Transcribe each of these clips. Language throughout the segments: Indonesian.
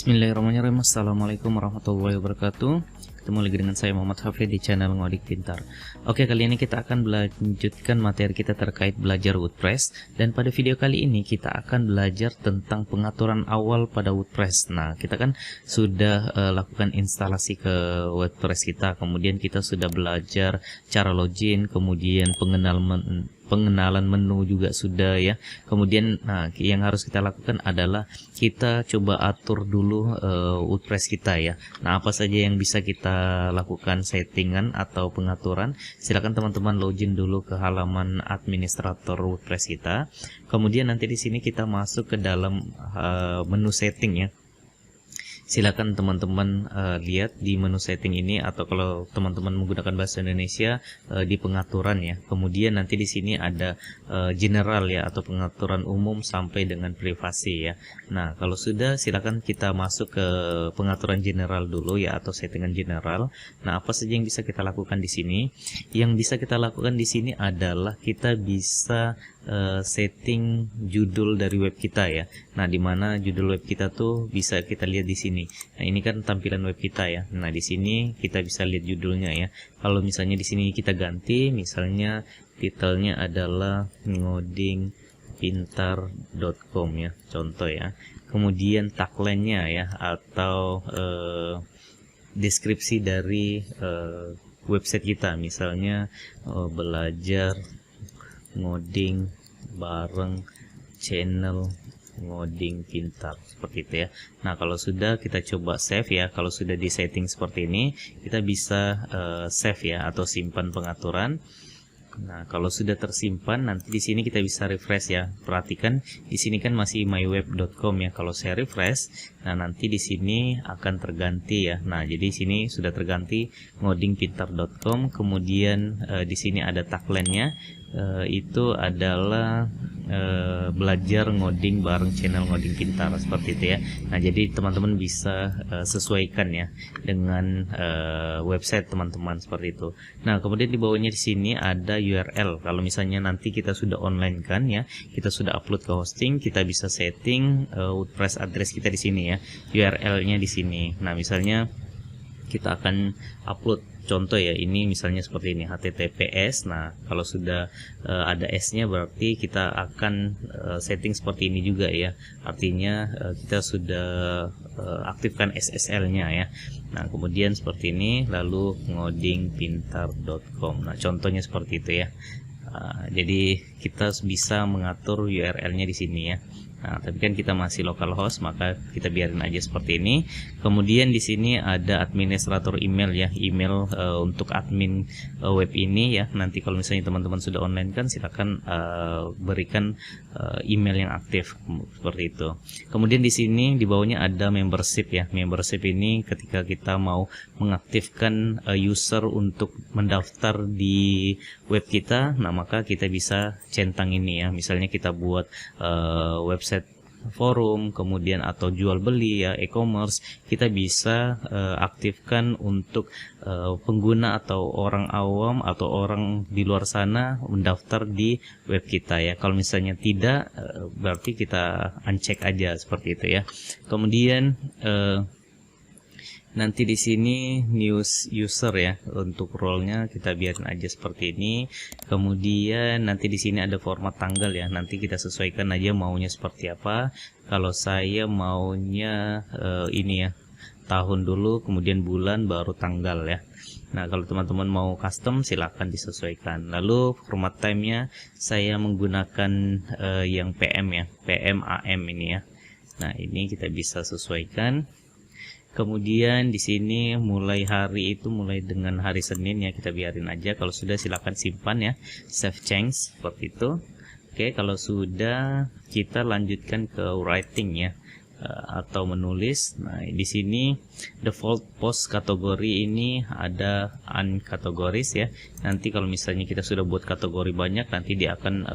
Bismillahirrahmanirrahim. Assalamualaikum warahmatullahi wabarakatuh. Ketemu lagi dengan saya Muhammad Hafid di channel Ngodik Pintar. Oke, kali ini kita akan melanjutkan materi kita terkait belajar WordPress. Dan pada video kali ini kita akan belajar tentang pengaturan awal pada WordPress. Nah, kita kan sudah lakukan instalasi ke WordPress kita. Kemudian kita sudah belajar cara login, kemudian pengenalan menu juga sudah ya. Kemudian yang harus kita lakukan adalah kita coba atur dulu WordPress kita ya. Nah, apa saja yang bisa kita lakukan settingan atau pengaturan? Silakan teman-teman login dulu ke halaman administrator WordPress kita. Kemudian nanti di sini kita masuk ke dalam menu setting ya. Silakan teman-teman lihat di menu setting ini, atau kalau teman-teman menggunakan bahasa Indonesia di pengaturan ya. Kemudian nanti di sini ada general ya, atau pengaturan umum sampai dengan privasi ya. Nah, kalau sudah silakan kita masuk ke pengaturan general dulu ya, atau settingan general. Nah, apa saja yang bisa kita lakukan di sini? Yang bisa kita lakukan di sini adalah kita bisa setting judul dari web kita ya. Nah, dimana judul web kita tuh bisa kita lihat di sini. Nah, ini kan tampilan web kita ya. Nah, di sini kita bisa lihat judulnya ya. Kalau misalnya di sini kita ganti, misalnya titelnya adalah ngodingpintar.com ya, contoh ya. Kemudian tagline-nya ya, atau deskripsi dari website kita, misalnya belajar ngoding bareng channel Ngoding Pintar, seperti itu ya. Nah, kalau sudah kita coba save ya. Kalau sudah di setting seperti ini, kita bisa save ya, atau simpan pengaturan. Nah, kalau sudah tersimpan, nanti di sini kita bisa refresh ya. Perhatikan di sini kan masih myweb.com ya. Kalau saya refresh, nah nanti di sini akan terganti ya. Nah, jadi di sini sudah terganti ngodingpintar.com. Kemudian di sini ada tagline-nya, itu adalah belajar ngoding bareng channel Ngoding Pintar, seperti itu ya. Nah, jadi teman-teman bisa sesuaikan ya dengan website teman-teman, seperti itu. Nah, kemudian di bawahnya di sini ada URL. Kalau misalnya nanti kita sudah online kan ya, kita sudah upload ke hosting, kita bisa setting WordPress address kita di sini ya, URL-nya di sini. Nah, misalnya kita akan upload contoh ya, ini misalnya seperti ini, https. Nah, kalau sudah ada S-nya berarti kita akan setting seperti ini juga ya. Artinya kita sudah aktifkan SSL-nya ya. Nah, kemudian seperti ini, lalu ngodingpintar.com. Nah, contohnya seperti itu ya. Jadi kita bisa mengatur URL-nya di sini ya. Nah, tapi kan kita masih localhost, maka kita biarin aja seperti ini. Kemudian di sini ada administrator email ya, email untuk admin web ini ya. Nanti kalau misalnya teman-teman sudah online kan, silakan berikan email yang aktif seperti itu. Kemudian di sini di bawahnya ada membership ya. Membership ini ketika kita mau mengaktifkan user untuk mendaftar di web kita, nah maka kita bisa centang ini ya. Misalnya kita buat website forum, kemudian atau jual beli ya, e-commerce, kita bisa aktifkan untuk pengguna atau orang awam atau orang di luar sana mendaftar di web kita ya. Kalau misalnya tidak, berarti kita uncheck aja seperti itu ya. Kemudian nanti di sini news user ya, untuk role-nya kita biarin aja seperti ini. Kemudian nanti di sini ada format tanggal ya. Nanti kita sesuaikan aja maunya seperti apa. Kalau saya maunya ini ya, tahun dulu, kemudian bulan, baru tanggal ya. Nah, kalau teman-teman mau custom silahkan disesuaikan. Lalu format time-nya saya menggunakan yang PM ya, PM AM ini ya. Nah, ini kita bisa sesuaikan. Kemudian di sini mulai hari itu mulai dengan hari Senin ya, kita biarin aja. Kalau sudah silakan simpan ya, save change seperti itu. Oke, kalau sudah kita lanjutkan ke writing ya, atau menulis. Nah, di sini default post kategori ini ada uncategories ya. Nanti kalau misalnya kita sudah buat kategori banyak, nanti dia akan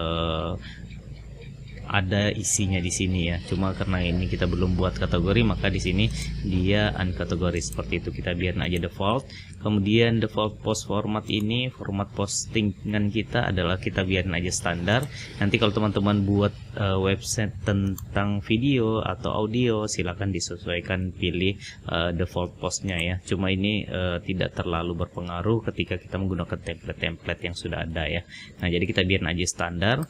ada isinya di sini ya. Cuma karena ini kita belum buat kategori, maka di sini dia unkategori seperti itu. Kita biarin aja default. Kemudian default post format ini, format postingan kita adalah kita biarin aja standar. Nanti kalau teman-teman buat website tentang video atau audio, silakan disesuaikan, pilih default postnya ya. Cuma ini tidak terlalu berpengaruh ketika kita menggunakan template-template yang sudah ada ya. Nah, jadi kita biarin aja standar.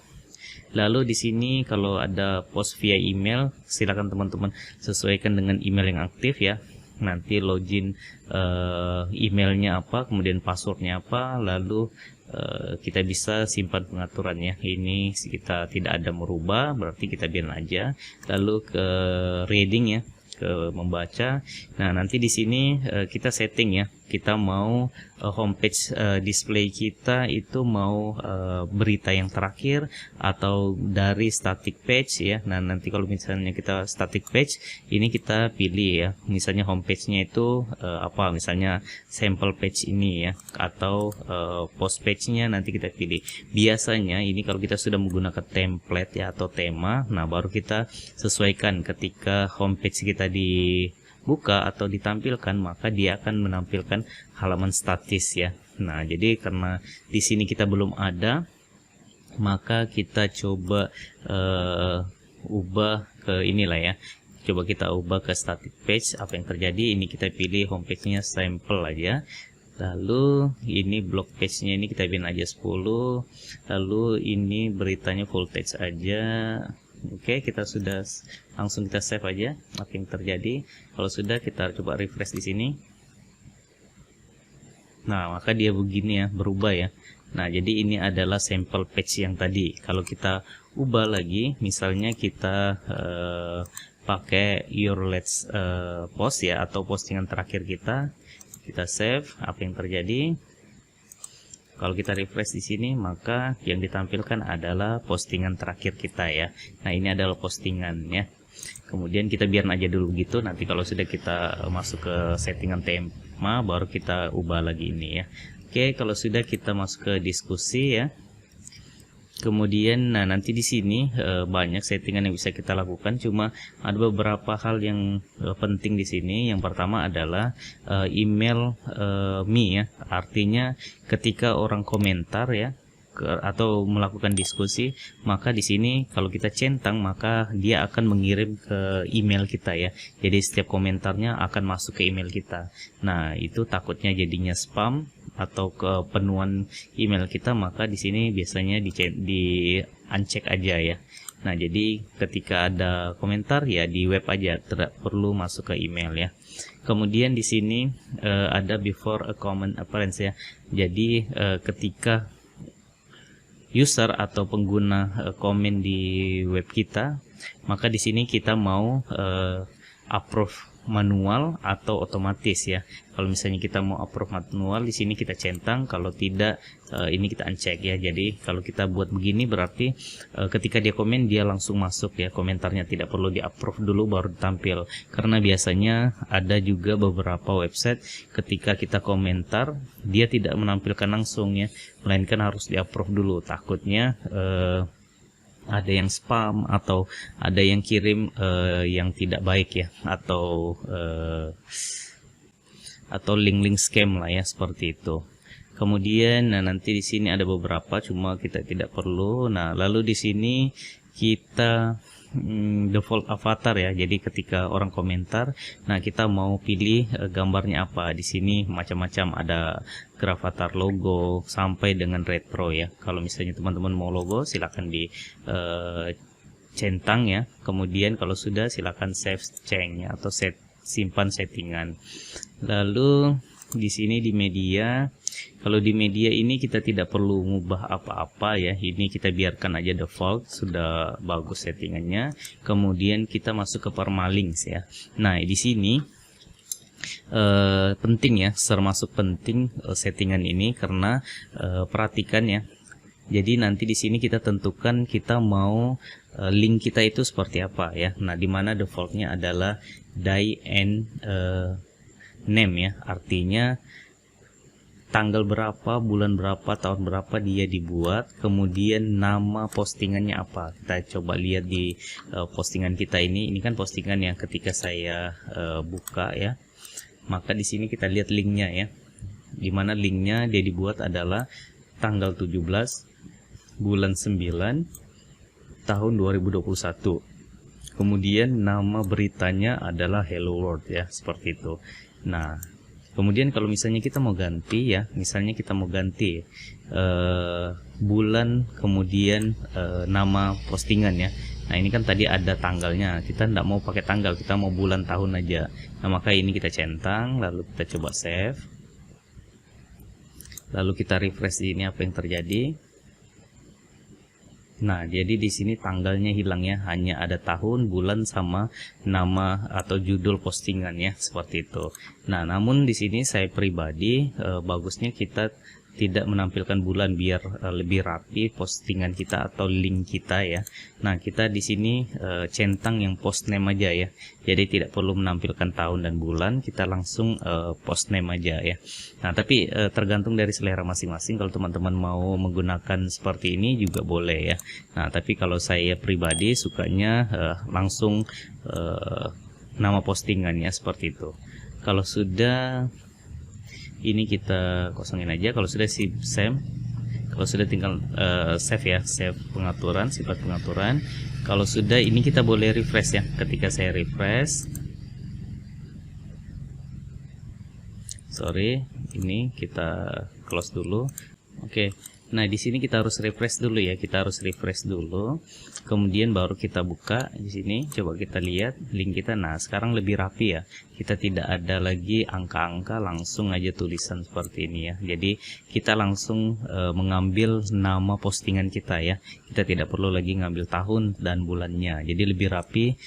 Lalu di sini kalau ada post via email, silakan teman-teman sesuaikan dengan email yang aktif ya. Nanti login emailnya apa, kemudian passwordnya apa, lalu kita bisa simpan pengaturannya. Ini kita tidak ada merubah, berarti kita biarin aja. Lalu ke reading ya, ke membaca. Nah, nanti di sini kita setting ya. Kita mau homepage display kita itu mau berita yang terakhir atau dari static page ya. Nah, nanti kalau misalnya kita static page, ini kita pilih ya. Misalnya homepage-nya itu apa? Misalnya sample page ini ya, atau post page-nya nanti kita pilih. Biasanya ini kalau kita sudah menggunakan template ya atau tema, nah baru kita sesuaikan ketika homepage kita dibuka atau ditampilkan, maka dia akan menampilkan halaman statis ya. Nah, jadi karena di sini kita belum ada, maka kita coba ubah ke inilah ya. Coba kita ubah ke static page. Apa yang terjadi? Ini kita pilih homepage-nya sample aja. Lalu ini blog page-nya ini kita bikin aja 10. Lalu ini beritanya full text aja. Oke, kita sudah langsung kita save aja apa yang terjadi. Kalau sudah, kita coba refresh di sini. Nah, maka dia begini ya, berubah ya. Nah, jadi ini adalah sampel page yang tadi. Kalau kita ubah lagi, misalnya kita pakai your latest post ya, atau postingan terakhir kita save. Apa yang terjadi? Kalau kita refresh di sini, maka yang ditampilkan adalah postingan terakhir kita ya. Nah, ini adalah postingan ya. Kemudian kita biarin aja dulu gitu. Nanti kalau sudah kita masuk ke settingan tema, baru kita ubah lagi ini ya. Oke, kalau sudah kita masuk ke diskusi ya. Kemudian, nah nanti di sini banyak settingan yang bisa kita lakukan. Cuma ada beberapa hal yang penting di sini. Yang pertama adalah email me ya. Artinya ketika orang komentar ya atau melakukan diskusi, maka di sini kalau kita centang, maka dia akan mengirim ke email kita ya. Jadi setiap komentarnya akan masuk ke email kita. Nah, itu takutnya jadinya spam atau kepenuhan email kita, maka di sini biasanya di uncheck aja ya. Nah, jadi ketika ada komentar ya di web aja, tidak perlu masuk ke email ya. Kemudian di sini ada before a comment appearance ya. Jadi ketika user atau pengguna komen di web kita, maka di sini kita mau approve manual atau otomatis ya. Kalau misalnya kita mau approve manual, di sini kita centang, kalau tidak ini kita uncheck ya. Jadi kalau kita buat begini berarti ketika dia komen dia langsung masuk ya, komentarnya tidak perlu di approve dulu baru tampil. Karena biasanya ada juga beberapa website ketika kita komentar dia tidak menampilkan langsung ya, melainkan harus di approve dulu. Takutnya ada yang spam atau ada yang kirim yang tidak baik ya, atau link-link scam lah ya, seperti itu. Kemudian nah nanti di sini ada beberapa, cuma kita tidak perlu. Nah, lalu di sini kita default avatar ya. Jadi ketika orang komentar, nah kita mau pilih gambarnya apa. Di sini macam-macam, ada gravatar logo sampai dengan retro ya. Kalau misalnya teman-teman mau logo, silakan di centang ya. Kemudian kalau sudah, silakan save change ya, atau simpan settingan. Lalu di sini di media, kalau di media ini kita tidak perlu mengubah apa-apa ya. Ini kita biarkan aja default, sudah bagus settingannya. Kemudian kita masuk ke permalinks ya. Nah, di sini penting ya, termasuk penting settingan ini, karena perhatikan ya. Jadi nanti di sini kita tentukan kita mau link kita itu seperti apa ya. Nah, dimana defaultnya adalah die and name ya, artinya tanggal berapa, bulan berapa, tahun berapa dia dibuat, kemudian nama postingannya apa. Kita coba lihat di postingan kita ini. Ini kan postingan yang ketika saya buka ya, maka di sini kita lihat linknya ya, dimana linknya dia dibuat adalah tanggal 17 bulan 9 tahun 2021. Kemudian nama beritanya adalah Hello World ya, seperti itu. Nah, kemudian kalau misalnya kita mau ganti ya, misalnya kita mau ganti bulan, kemudian nama postingan ya. Nah, ini kan tadi ada tanggalnya, kita tidak mau pakai tanggal, kita mau bulan tahun aja. Nah, maka ini kita centang, lalu kita coba save, lalu kita refresh ini, apa yang terjadi. Nah, jadi di sini tanggalnya hilang ya, hanya ada tahun, bulan, sama nama atau judul postingan ya, seperti itu. Nah, namun di sini saya pribadi bagusnya kita tidak menampilkan bulan biar lebih rapi postingan kita atau link kita ya. Nah, kita di sini centang yang post name aja ya. Jadi tidak perlu menampilkan tahun dan bulan, kita langsung post name aja ya. Nah, tapi tergantung dari selera masing-masing. Kalau teman-teman mau menggunakan seperti ini juga boleh ya. Nah, tapi kalau saya pribadi sukanya langsung nama postingannya seperti itu. Kalau sudah ini kita kosongin aja. Kalau sudah save, kalau sudah tinggal save ya, save pengaturan, sifat pengaturan. Kalau sudah ini kita boleh refresh ya. Ketika saya refresh, sorry, ini kita close dulu. Oke. Nah, di sini kita harus refresh dulu ya. Kita harus refresh dulu. Kemudian baru kita buka di sini. Coba kita lihat link kita. Nah, sekarang lebih rapi ya. Kita tidak ada lagi angka-angka, langsung aja tulisan seperti ini ya. Jadi kita langsung mengambil nama postingan kita ya. Kita tidak perlu lagi ngambil tahun dan bulannya. Jadi lebih rapi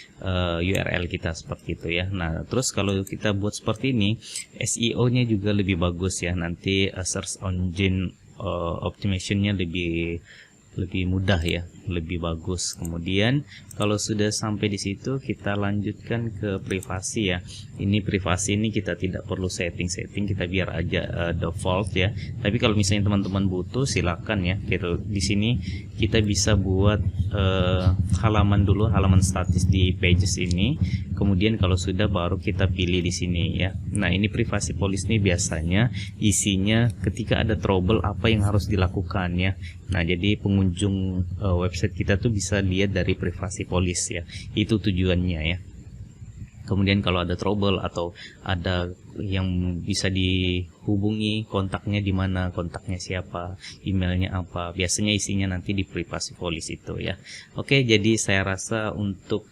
URL kita seperti itu ya. Nah, terus kalau kita buat seperti ini, SEO-nya juga lebih bagus ya. Nanti search engine optimization-nya lebih mudah ya, lebih bagus. Kemudian kalau sudah sampai di situ, kita lanjutkan ke privasi ya. Ini privasi ini kita tidak perlu setting, kita biar aja default ya. Tapi kalau misalnya teman-teman butuh, silakan ya. Gitu. Di sini kita bisa buat halaman dulu, halaman statis di pages ini. Kemudian kalau sudah baru kita pilih di sini ya. Nah, ini privasi policy ini biasanya isinya ketika ada trouble apa yang harus dilakukan ya. Nah, jadi pengunjung website kita tuh bisa lihat dari privasi policy ya. Itu tujuannya ya. Kemudian kalau ada trouble atau ada yang bisa dihubungi, kontaknya di mana, kontaknya siapa, emailnya apa, biasanya isinya nanti di privasi policy itu ya. Oke, jadi saya rasa untuk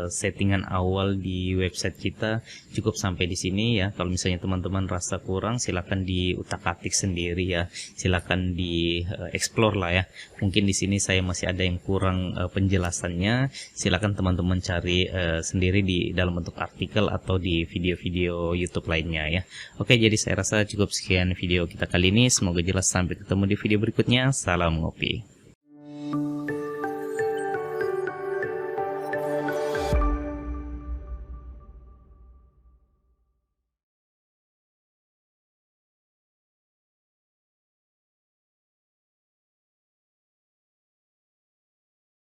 settingan awal di website kita cukup sampai di sini ya. Kalau misalnya teman-teman rasa kurang, silakan diutak-atik sendiri ya. Silakan di explore lah ya. Mungkin di sini saya masih ada yang kurang penjelasannya. Silakan teman-teman cari sendiri di dalam bentuk artikel atau di video-video YouTube lainnya ya. Oke, jadi saya rasa cukup sekian video kita kali ini. Semoga jelas. Sampai ketemu di video berikutnya. Salam ngopi.